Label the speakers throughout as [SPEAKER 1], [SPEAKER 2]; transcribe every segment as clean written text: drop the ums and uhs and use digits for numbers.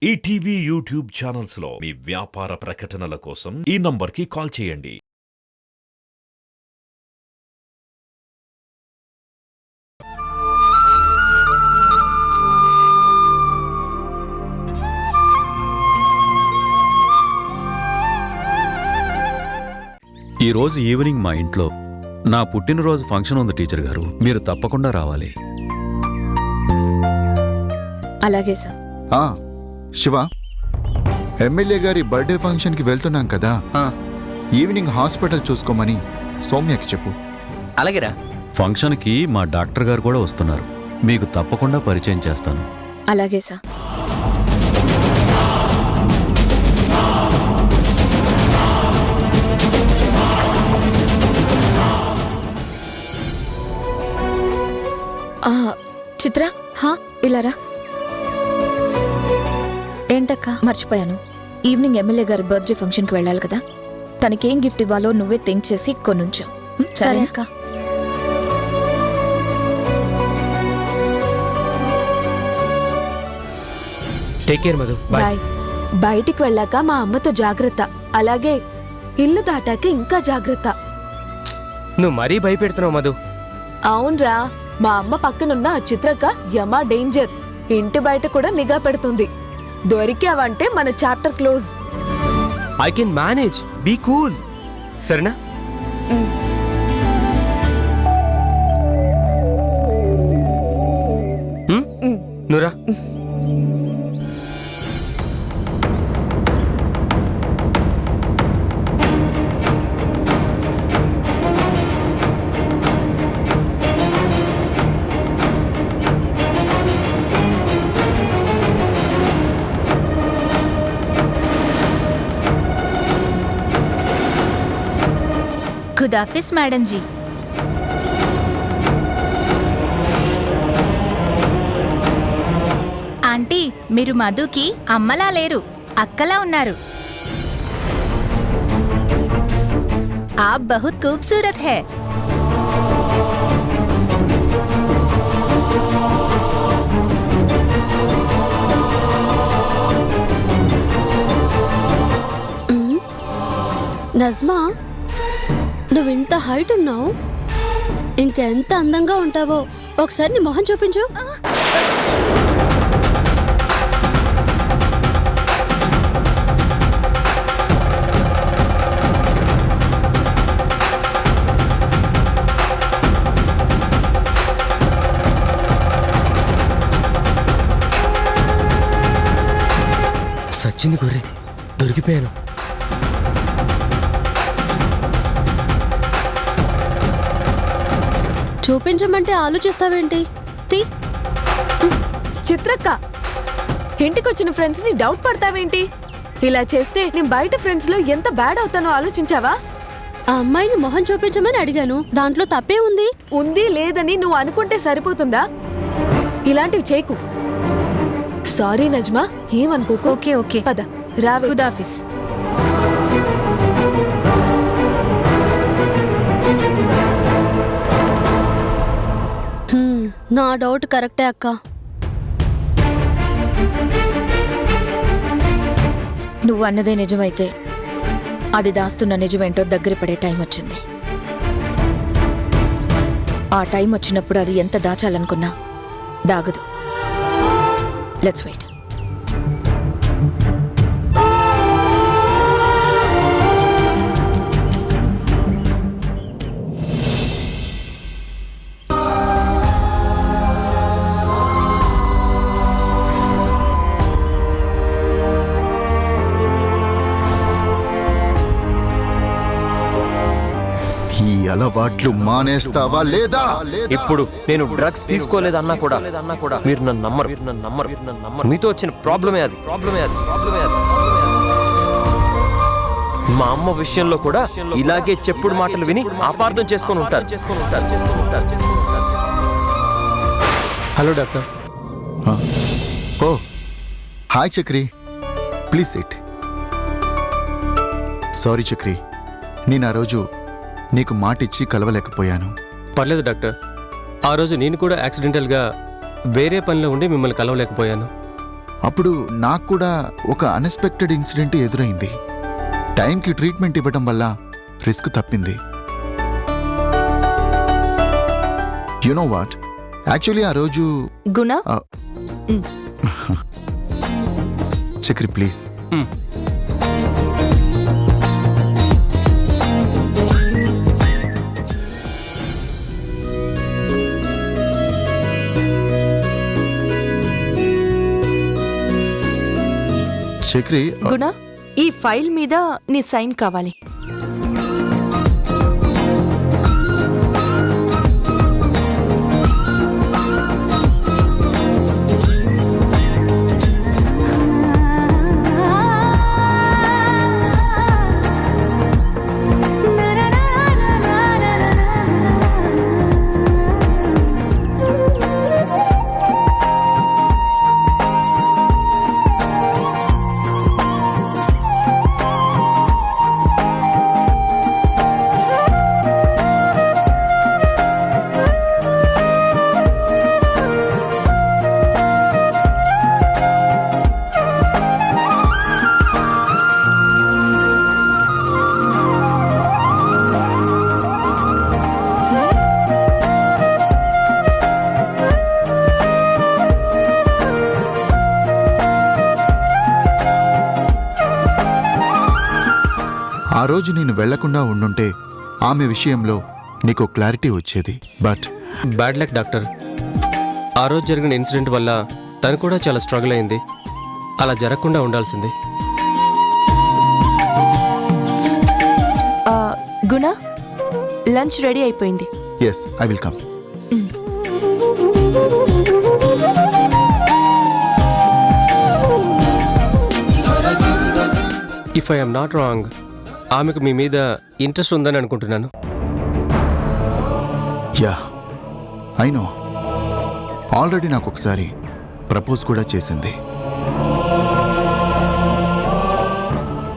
[SPEAKER 1] ETV YouTube channels లో మీ వ్యాపార ప్రకటనల కోసం ఈ నంబర్కి కాల్ చేయండి.
[SPEAKER 2] ఈరోజు ఈవినింగ్ మా ఇంట్లో నా పుట్టినరోజు ఫంక్షన్ ఉంది టీచర్ గారు, మీరు తప్పకుండా రావాలి.
[SPEAKER 3] అలాగే సార్.
[SPEAKER 4] శివ, ఎమ్మెల్యే గారి బర్త్డే ఫంక్షన్కి వెళ్తున్నాం కదా, ఈవినింగ్ హాస్పిటల్ చూసుకోమని సౌమ్యకి చెప్పు.
[SPEAKER 5] అలాగేరా.
[SPEAKER 2] ఫంక్షన్కి మా డాక్టర్ గారు కూడా వస్తున్నారు, మీకు తప్పకుండా పరిచయం చేస్తాను.
[SPEAKER 3] అలాగే సార్. చిత్ర, ఇలా రా. ఏంటక్క? మర్చిపోయాను, ఈవినింగ్ ఎమ్మెల్యే గారి బర్త్డే ఫంక్షన్కి వెళ్ళాలి కదా, తనకేం గిఫ్ట్ ఇవ్వాలో నువ్వే థింక్ చేసి కొనుంచు. సరే అక్క.
[SPEAKER 5] Take care Madhu.
[SPEAKER 6] బాయ్. బయటికి వెళ్ళాక మా అమ్మతో జాగ్రత్త, అలాగే ఇల్లు దాటాక ఇంకా జాగ్రత్త.
[SPEAKER 5] నువ్వు మరీ భయపెడుతున్నావు మధు.
[SPEAKER 6] అవునరా, మా అమ్మ పక్కనున్న ఆ చిత్రక్క యమా డేంజర్. ఇంటి బయట కూడా నిఘా పెడుతుంది. దొరికావంటే మన chapter close.
[SPEAKER 5] I can manage, be cool. సరేనా? నువ్వురా.
[SPEAKER 3] ఖుదాఫిస్ మేడం జీ. ఆంటీ, మీరు మధుకి అమ్మలా లేరు, అక్కలా ఉన్నారు. आप बहुत खूबसूरत है.
[SPEAKER 7] నజ్మా, నువ్వు ఇంత హైట్ ఉన్నావు, ఇంకెంత అందంగా ఉంటావో ఒకసారి నీ మొహం చూపించు.
[SPEAKER 5] సచ్చింది గొర్రె, దొరికిపోయాను.
[SPEAKER 7] చూపించమంటే ఆలోచిస్తావేంటి? తీ.
[SPEAKER 6] చిత్రక్క, ఇంటికొచ్చిన ఫ్రెండ్స్ ని డౌట్ పడతావేంటి? ఇలా చేస్తే నేను బయట ఫ్రెండ్స్ లో ఎంత బ్యాడ్ అవుతానో ఆలోచించావా?
[SPEAKER 7] ఆ అమ్మాయిని మొహం చూపించమని అడిగాను, దాంట్లో తప్పే ఉంది.
[SPEAKER 6] ఉంది లేదని నువ్వు అనుకుంటే సరిపోతుందా? ఇలాంటివి చేయకు. సారీ నజ్మా, ఏమనుకోకు.
[SPEAKER 3] ఓకే ఓకే,
[SPEAKER 6] పద రావే.
[SPEAKER 3] ఖుదాఫిస్.
[SPEAKER 7] నా డౌట్ కరెక్టే అక్క.
[SPEAKER 3] నువ్వు అన్నదే నిజమైతే అది దాస్తున్న నిజమేంటో దగ్గర పడే టైం వచ్చింది. ఆ టైం వచ్చినప్పుడు అది ఎంత దాచాలనుకున్నా దాగదు. Let's wait.
[SPEAKER 4] ఈ అలవాట్లు మానేస్తావా లేదా?
[SPEAKER 5] ఇప్పుడు నేను డ్రగ్స్ తీసుకోలేదన్నా కూడా మీరు నన్ను నమ్మరు. మీతో వచ్చిన ప్రాబ్లమే అది. మా అమ్మ విషయంలో కూడా ఇలాగే చెప్పుడు మాటలు విని అపార్థం చేసుకొని ఉంటారు. Hello doctor.
[SPEAKER 4] Oh hi Chakri, please sit. Sorry Chakri, నేను ఆ రోజు నీకు మాటిచ్చి కలవలేకపోయాను.
[SPEAKER 8] పర్లేదు డాక్టర్, ఆ రోజు నేను కూడా యాక్సిడెంటల్గా వేరే పనిలో ఉండి మిమ్మల్ని కలవలేకపోయాను.
[SPEAKER 4] అప్పుడు నాకు కూడా ఒక అన్ఎక్స్పెక్టెడ్ ఇన్సిడెంట్ ఎదురైంది. టైంకి ట్రీట్మెంట్ ఇవ్వడం వల్ల రిస్క్ తప్పింది. యు నో వాట్, యాక్చువల్లీ ఆ రోజు
[SPEAKER 8] గుణ
[SPEAKER 4] చక్రి ప్లీజ్. చక్రి
[SPEAKER 8] గుణ, ఈ ఫైల్ మీద నీ సైన్ కావాలి.
[SPEAKER 4] ఆ రోజు నేను వెళ్లకుండా ఉండుంటే ఆమె విషయంలో నీకు క్లారిటీ వచ్చేది. But
[SPEAKER 5] bad luck doctor. ఆ రోజు జరిగిన ఇన్సిడెంట్ వల్ల తను కూడా చాలా స్ట్రగుల్ అయింది. అలా జరగకుండా ఉండాల్సింది.
[SPEAKER 8] గుణ, లంచ్ రెడీ అయిపోయింది.
[SPEAKER 4] Yes, I will come.
[SPEAKER 5] If I'm not wrong, ఆమెకు మీ మీద ఇంట్రెస్ట్ ఉందని అనుకుంటున్నాను.
[SPEAKER 4] Yeah, I know. ఆల్రెడీ నాకు ఒకసారి ప్రపోజ్ కూడా చేసింది.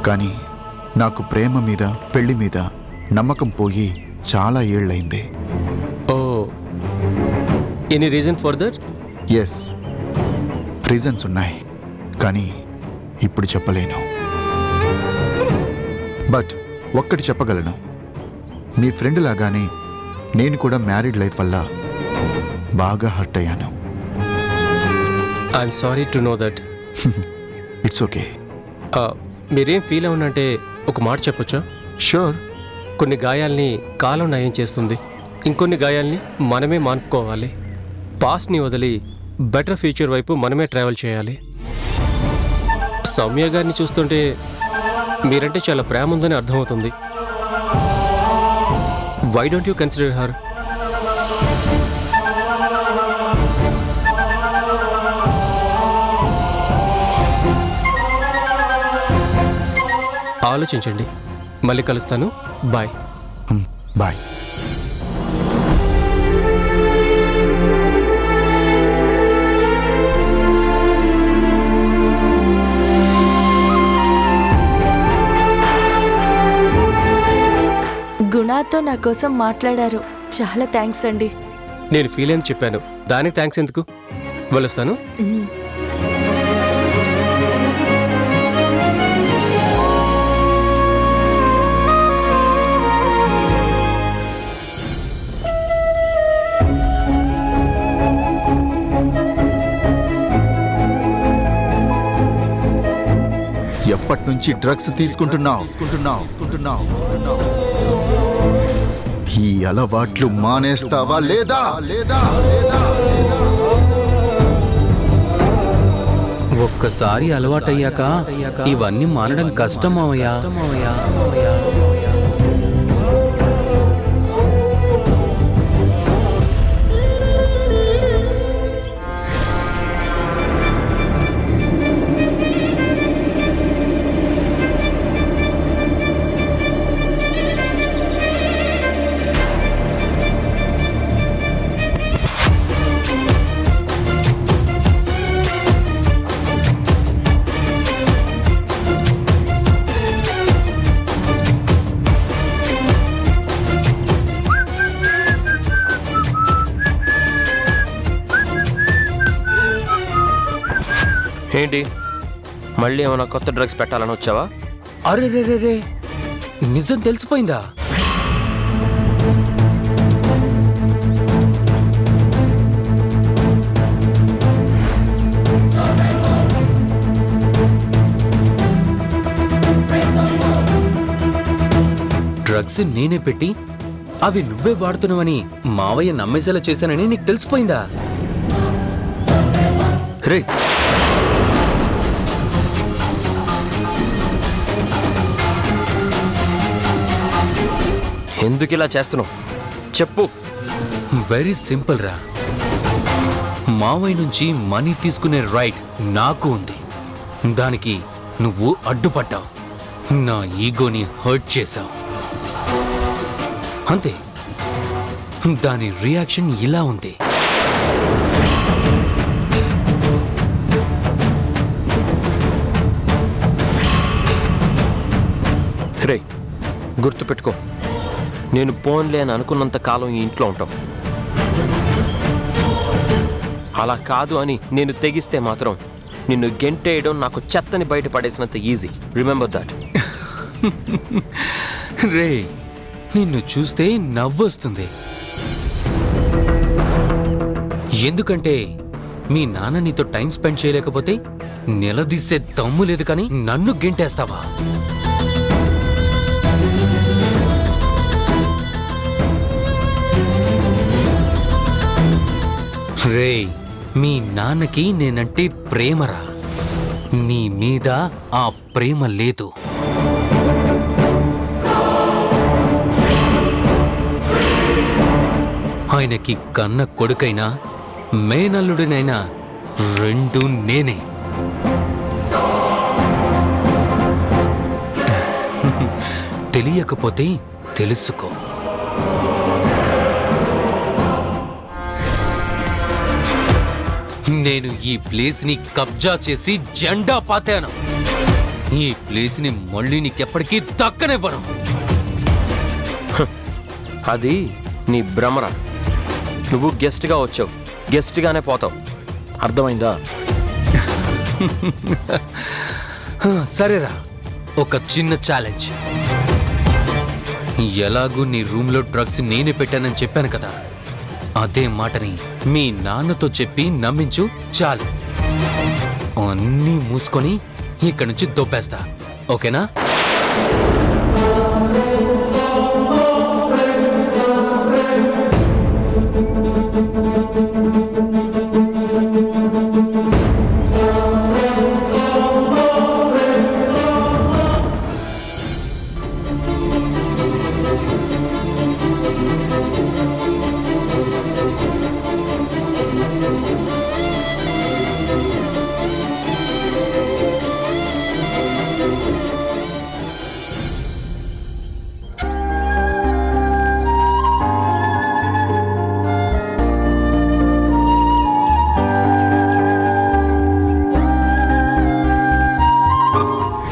[SPEAKER 4] కానీ నాకు ప్రేమ మీద, పెళ్లి మీద నమ్మకం పోయి చాలా ఏళ్ళైంది.
[SPEAKER 5] Oh, any reason for that?
[SPEAKER 4] Yes, reasons ఉన్నాయి, కానీ ఇప్పుడు చెప్పలేను. బట్ ఒక్కటి చెప్పగలను, నీ ఫ్రెండ్ లాగానే నేను కూడా మ్యారీడ్ లైఫ్ వల్ల బాగా హర్ట్ అయ్యాను.
[SPEAKER 5] I'm sorry to know that.
[SPEAKER 4] It's okay.
[SPEAKER 5] మీరేం ఫీల్ అవునంటే ఒక మాట చెప్పొచ్చా?
[SPEAKER 4] షూర్.
[SPEAKER 5] కొన్ని గాయాల్ని కాలం నయం చేస్తుంది, ఇంకొన్ని గాయాల్ని మనమే మాన్పుకోవాలి. పాస్ట్ని వదిలి బెటర్ ఫ్యూచర్ వైపు మనమే ట్రావెల్ చేయాలి. సౌమ్య గారిని చూస్తుంటే మీరంటే చాలా ప్రేమ ఉందని అర్థమవుతుంది. Why don't you consider her? ఆలోచించండి. మళ్ళీ కలుస్తాను. బాయ్.
[SPEAKER 4] బాయ్.
[SPEAKER 8] గుణతో నా కోసం మాట్లాడారు. చాలా థ్యాంక్స్ అండి.
[SPEAKER 5] నేను ఫీల్ అని చెప్పాను, దానికి థ్యాంక్స్ ఎందుకు? వెళ్ళొస్తాను.
[SPEAKER 4] ఎప్పటి నుంచి డ్రగ్స్ తీసుకుంటున్నావు? ఈ అలవాట్లు మానేస్తావా లేదా?
[SPEAKER 9] ఒక్కసారి అలవాటయ్యాక ఇవన్నీ మానడం కష్టం మావయ్యా.
[SPEAKER 5] ఏంటి మళ్ళీ ఏమైనా కొత్త డ్రగ్స్ పెట్టాలని వచ్చావా?
[SPEAKER 9] అరే రే రే రే నిజం తెలిసిపోయిందా? డ్రగ్స్ నేనే పెట్టి అవి నువ్వే వాడుతున్నావని మావయ్య నమ్మేసేలా చేశానని నీకు తెలిసిపోయిందా?
[SPEAKER 5] రే ఎందుకు ఇలా చేస్తున్నావు చెప్పు.
[SPEAKER 9] వెరీ సింపుల్ రా. మావయ్య నుంచి మనీ తీసుకునే రైట్ నాకు ఉంది. దానికి నువ్వు అడ్డుపడ్డావు, నా ఈగోని హర్ట్ చేశావు అంతే. దాని రియాక్షన్ ఇలా ఉంది.
[SPEAKER 5] రే గుర్తుపెట్టుకో, నేను పోన్లే అని అనుకున్నంత కాలం ఈ ఇంట్లో ఉంటావు. అలా కాదు అని నేను తెగిస్తే మాత్రం నిన్ను గెంటేయడం నాకు చెత్తని బయట పడేసినంత ఈజీ. Remember that.
[SPEAKER 9] రే నిన్ను చూస్తే నవ్వొస్తుంది. ఎందుకంటే మీ నాన్న నీతో టైం స్పెండ్ చేయలేకపోతే నిలదీసే దమ్ము లేదు, కానీ నన్ను గెంటేస్తావా? రే మీ నాన్నకి నేనంటే ప్రేమరా, నీ మీద ఆ ప్రేమ లేదు. ఆయనకి కన్న కొడుకైనా మేనల్లుడినైనా రెండు నేనే. తెలియకపోతే తెలుసుకో. నేను ఈ ప్లేస్ ని కబ్జా చేసి జెండా పాతాను. ఈ ప్లేస్ ని మళ్ళీ నీకెప్పటికీ దక్కనివ్వను.
[SPEAKER 5] అది నీ భ్రమరా. నువ్వు గెస్ట్గా వచ్చావు, గెస్ట్గానే పోతావు. అర్థమైందా?
[SPEAKER 9] సరేరా, ఒక చిన్న ఛాలెంజ్. ఎలాగూ నీ రూమ్లో డ్రగ్స్ నేనే పెట్టానని చెప్పాను కదా, అదే మాటని మీ నాన్నతో చెప్పి నమ్మించు చాలు. అన్నీ మూసుకొని ఇక్కడి నుంచి దొబ్బేస్తా, ఓకేనా?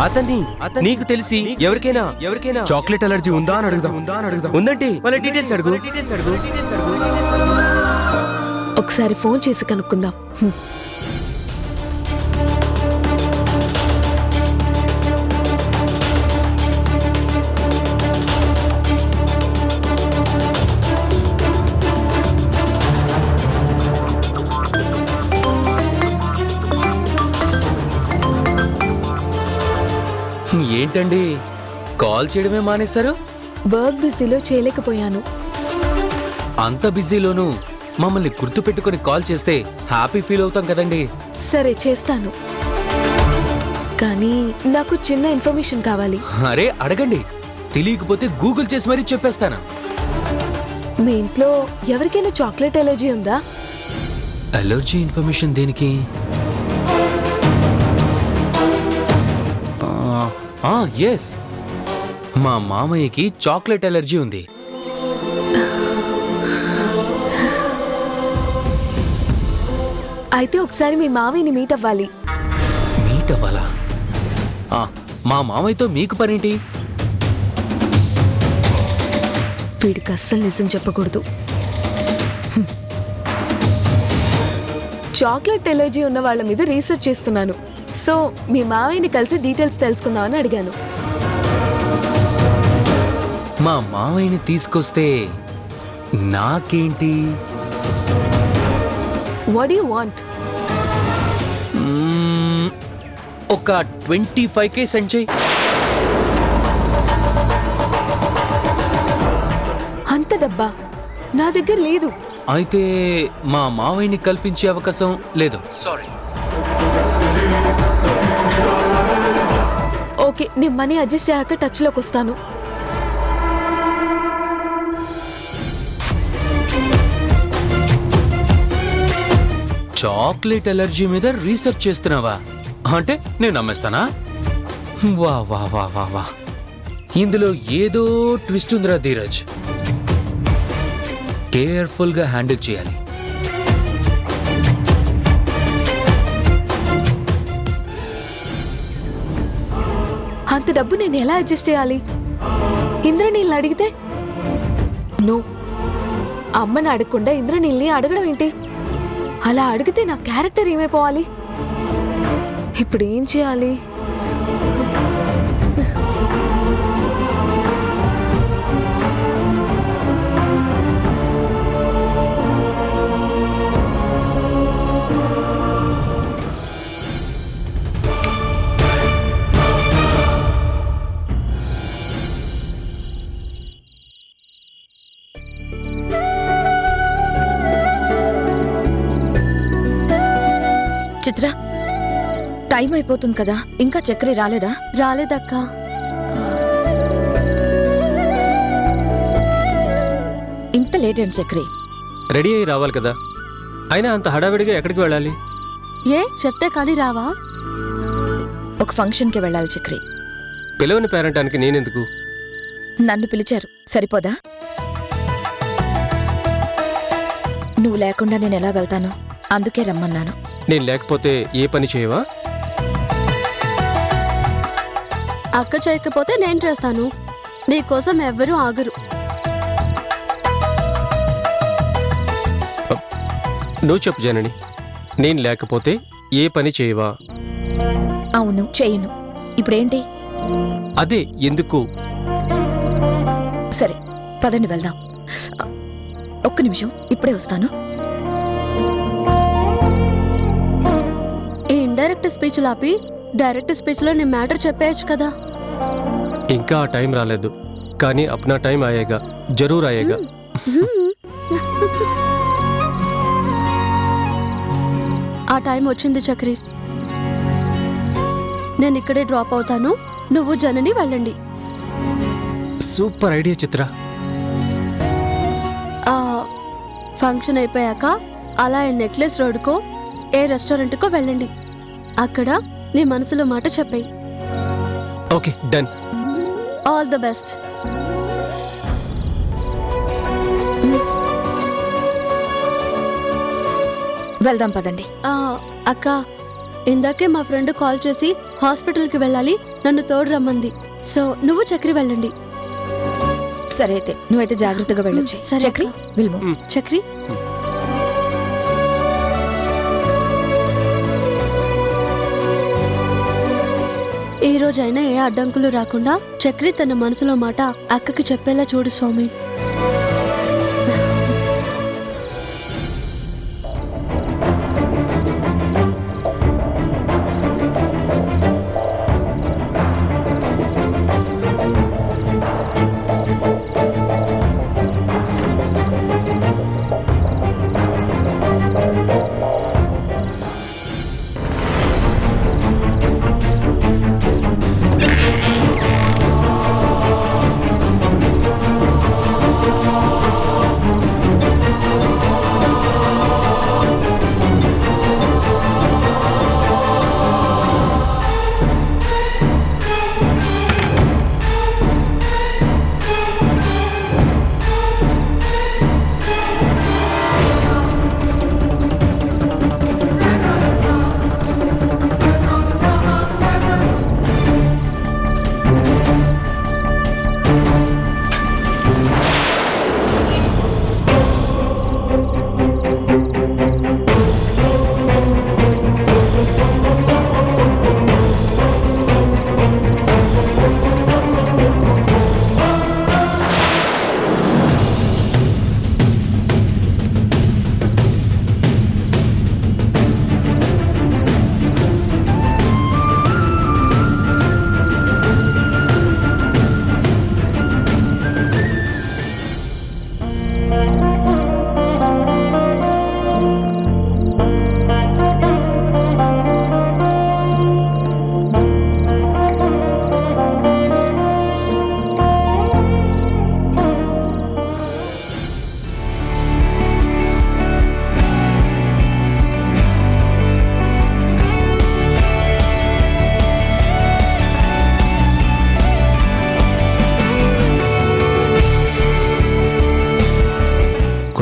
[SPEAKER 5] అతన్ని నీకు తెలిసి ఎవరికైనా చాక్లెట్ అలర్జీ ఉందా అని అడుగుదాం. ఉందంటే వాళ్ళ డీటెయిల్స్ అడుగు.
[SPEAKER 6] ఒకసారి ఫోన్ చేసి కనుక్కుందాం.
[SPEAKER 9] ఏంటండి కాల్ చేయడమే మానేశారు?
[SPEAKER 6] వర్క్ బిజీలో చేయలేకపోయాను.
[SPEAKER 9] అంత బిజీలోనూ మమ్మల్ని గుర్తు పెట్టుకుని కాల్ చేస్తే హ్యాపీ ఫీల్ అవుతాం కదండి.
[SPEAKER 6] సరే చేస్తాను, కానీ నాకు చిన్న ఇన్ఫర్మేషన్ కావాలి.
[SPEAKER 9] అరే అడగండి, తెలియకపోతే గూగుల్ చేసి మరీ చెప్పేస్తాను.
[SPEAKER 6] మీ ఇంట్లో ఎవరికైనా చాక్లెట్ ఎలర్జీ ఉందా?
[SPEAKER 9] అలర్జీ ఇన్ఫర్మేషన్ దేనికి? ఎస్, మా మామయ్యకి చాక్లెట్ ఎలర్జీ ఉంది.
[SPEAKER 6] అయితే ఒకసారి మీ మావయ్యని మీట్ అవ్వాలి.
[SPEAKER 9] మీట్ అవ్వాలా? మా మామయ్యతో మీకు పనేంటి?
[SPEAKER 6] వీడికి అస్సలు నిజం చెప్పకూడదు. చాక్లెట్ ఎలర్జీ ఉన్న వాళ్ళ మీద రీసెర్చ్ చేస్తున్నాను. సో మీ మావయ్యని కలిసి డీటెయిల్స్ తెలుసుకుందామని అడిగాను.
[SPEAKER 9] మా మావయ్యని తీసుకొస్తే నాకేంటి?
[SPEAKER 6] What you want?
[SPEAKER 9] ఒక 25K సెండ్ చేయి.
[SPEAKER 6] అంత డబ్బా నా దగ్గర లేదు.
[SPEAKER 9] అయితే మా మావయ్యని కల్పించే అవకాశం లేదు. సారీ.
[SPEAKER 6] ఓకే, నేను మనీ అడ్జస్ట్ అయ్యాక టచ్లోకి వస్తాను.
[SPEAKER 9] చాక్లెట్ ఎలర్జీ మీద రీసెర్చ్ చేస్తున్నావా? అంటే నేను నమ్మేస్తానా? వా వా వా వా వా, ఇందులో ఏదో ట్విస్ట్ ఉందిరా ధీరజ్. కేర్ఫుల్ గా హ్యాండిల్ చేయాలి.
[SPEAKER 6] అంత డబ్బు నేను ఎలా అడ్జస్ట్ చేయాలి? ఇంద్రనీళ్ళని అడిగితే నో. అమ్మని అడగకుండా ఇంద్రనీళ్ళని అడగడం ఏంటి? అలా అడిగితే నా క్యారెక్టర్ ఏమైపోవాలి? ఇప్పుడు ఏం చేయాలి?
[SPEAKER 3] చిత్ర, టైం అయిపోతుంది కదా, ఇంకా చక్రి రాలేదా?
[SPEAKER 7] రాలేదక్కా.
[SPEAKER 3] ఇంత లేట్ ఏంటి చక్రి?
[SPEAKER 5] రెడీ అయ్యి రావాలి కదా, అయినా అంత హడావిడిగా ఎక్కడికి వెళ్ళాలి?
[SPEAKER 7] ఏ చెప్తే కానీ రావా?
[SPEAKER 3] ఒక ఫంక్షన్కి వెళ్ళాలి చక్రి.
[SPEAKER 5] పిలవని పేరంటానికి నేనెందుకు?
[SPEAKER 3] నన్ను పిలిచారు, సరిపోదా? నువ్వు లేకుండా నేను ఎలా వెళ్తాను? అందుకే రమ్మన్నాను.
[SPEAKER 5] నేను లేకపోతే ఏ పని చేయవా?
[SPEAKER 7] అక్క చేయకపోతే నేను చేస్తాను. నీకోసం ఎవ్వరూ ఆగరు.
[SPEAKER 5] నువ్వు చెప్పు జనని, నేను లేకపోతే ఏ పని చేయవా?
[SPEAKER 3] అవును, చేయను. ఇప్పుడేంటి?
[SPEAKER 5] అదే ఎందుకు?
[SPEAKER 3] సరే పదండి వెళ్దాం. ఒక్క నిమిషం, ఇప్పుడే వస్తాను.
[SPEAKER 7] ఈ ఇండైరెక్ట్ స్పీచ్ లాపి డైరెక్ట్ స్పీచ్ లో నీ మ్యాటర్ చెప్పేయచ్చు కదా.
[SPEAKER 5] ఇంకా ఆ టైం రాలేదు, కానీ అప్నా టైం ఆయేగా, జరూర్ ఆయేగా.
[SPEAKER 7] ఆ టైం వచ్చింది చక్రి. నేను ఇక్కడే డ్రాప్ అవుతాను, నువ్వు జనని వెళ్ళండి.
[SPEAKER 5] సూపర్ ఐడియా చిత్ర.
[SPEAKER 7] ఆ ఫంక్షన్ అయిపోయాక అలా ఈ నెక్లెస్ రోడ్కో ఏ రెస్టారెంట్కో వెళ్ళండి. అక్కడ నీ మనసులో మాట చెప్పేయి.
[SPEAKER 5] Okay, done.
[SPEAKER 7] All the best.
[SPEAKER 3] వెళ్దాం పదండి.
[SPEAKER 7] అక్క, ఇందాకే మా ఫ్రెండ్ కాల్ చేసి హాస్పిటల్కి వెళ్ళాలి, నన్ను తోడు రమ్మంది. సో నువ్వు చక్రి వెళ్ళండి.
[SPEAKER 3] సరే అయితే నువ్వైతే జాగ్రత్తగా వెళ్ళొచ్చు.
[SPEAKER 7] సరే
[SPEAKER 3] చక్రి, విల్ము.
[SPEAKER 7] చక్రి, ఈ రోజైనా ఏ అడ్డంకులు రాకుండా చక్రి తన మనసులో మాట అక్కకి చెప్పేలా చూడు స్వామి.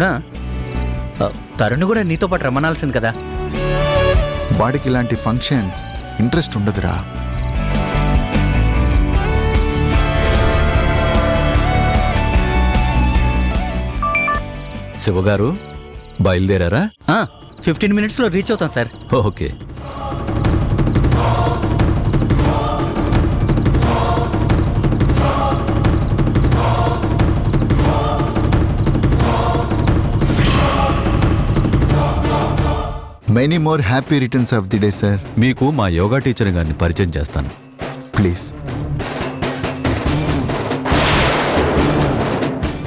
[SPEAKER 10] గుణ, తరుణ్ కూడా నీతో పాటు రమ్మనాల్సింది కదా.
[SPEAKER 4] వాడికి ఇలాంటి ఫంక్షన్స్ ఇంట్రెస్ట్ ఉండదురా.
[SPEAKER 2] శివగారు బయలుదేరారా?
[SPEAKER 10] 15 minutesలో రీచ్ అవుతాం sir.
[SPEAKER 2] Okay.
[SPEAKER 4] Many more happy returns of the day sir.
[SPEAKER 2] మీకు మా యోగా టీచర్ గారిని పరిచయం చేస్తాను.
[SPEAKER 4] ప్లీజ్.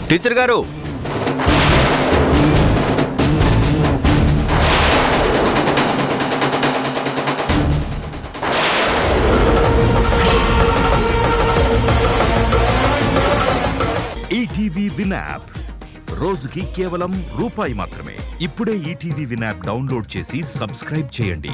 [SPEAKER 2] టీచర్ గారు,
[SPEAKER 1] ఈటీవీ విన్ యాప్ రోజుకి కేవలం రూపాయి మాత్రమే. ఇప్పుడే ఈటీవీ విన్ యాప్ డౌన్లోడ్ చేసి సబ్స్క్రైబ్ చేయండి.